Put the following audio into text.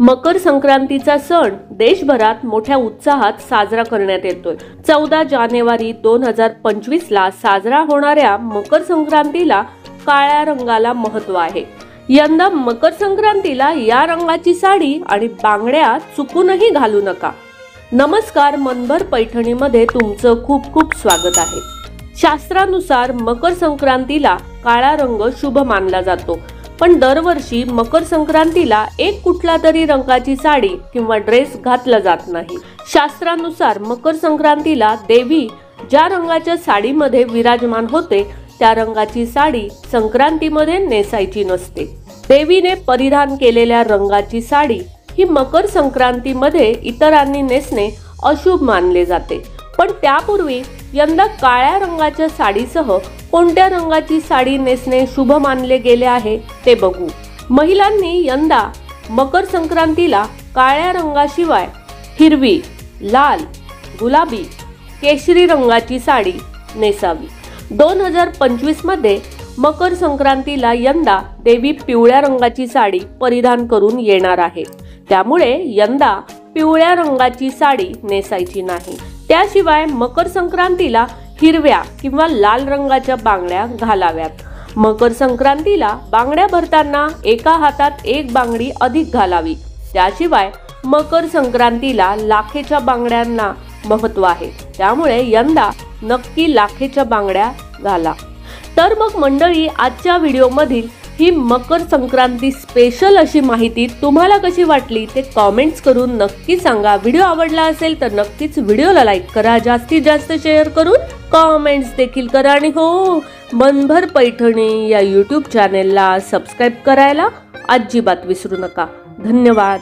मकर संक्रांतीचा सण देशभरात मोठ्या उत्साहात साजरा करण्यात येतोय। 14 जानेवारी 2025 ला साजरा होणाऱ्या मकर संक्रांतीला काळ्या रंगाला महत्त्व आहे। यंदा मकर संक्रांतीला या रंगाची साडी आणि बांगड्या चुकूनही घालू नका। नमस्कार, मनभर पैठणीमध्ये तुमचं खूप खूप स्वागत आहे। शास्त्रानुसार मकर संक्रांतीला काळा रंग शुभ मानला जातो, पण दरवर्षी मकर संक्रांतीला एक कुठला तरी रंगाची साडी किंवा ड्रेस घातला जात नाही। शास्त्रानुसार मकर संक्रांतीला देवी ज्या रंगाच्या साडीमध्ये विराजमान होते त्या रंगाची साडी संक्रांतीमध्ये नेसायची नसते। देवीने परिधान केलेल्या रंगाची साडी ही मकर संक्रांतीमध्ये इतरांनी नेसणे अशुभ मानले जाते। पण त्यापूर्वी यंदा काळ्या रंगाच्या साडीसह कोणत्या रंगाची साडी नेसणे शुभ मानले गेले आहे ते बघू। महिलांनी यंदा मकर संक्रांतीला काळ्या रंगाशिवाय हिरवी, लाल, गुलाबी, केशरी रंगाची साडी नेसावी। 2025 मध्ये मकर संक्रांतीला यंदा देवी पिवळ्या रंगाची साडी परिधान करून येणार आहे, त्यामुळे यंदा पिवळ्या रंगाची साडी नेसायची नाही। त्याशिवाय मकर संक्रांतीला हिरव्या किंवा लाल रंगाच्या बांगड्या घालाव्यात। मकर संक्रांतीला बांगड्या भरताना एका हातात एक बांगडी अधिक घालावी। त्याशिवाय मकर संक्रांतीला लाखेच्या बांगड्यांना महत्त्व आहे, त्यामुळे यंदा नक्की लाखेच्या बांगड्या घाला। तर मग मंडळी, आजच्या व्हिडिओमधील ही मकर संक्रांती स्पेशल अशी माहिती तुम्हाला कशी वाटली ते कमेंट्स करून नक्की सांगा। व्हिडिओ आवडला असेल तर नक्कीच व्हिडिओला लाईक करा, जास्तीत जास्त शेअर करून कमेंट्स देखील करा आणि हो, मनभर पैठणी या यूट्यूब चॅनेलला सबस्क्राईब करायला अजिबात विसरू नका। धन्यवाद।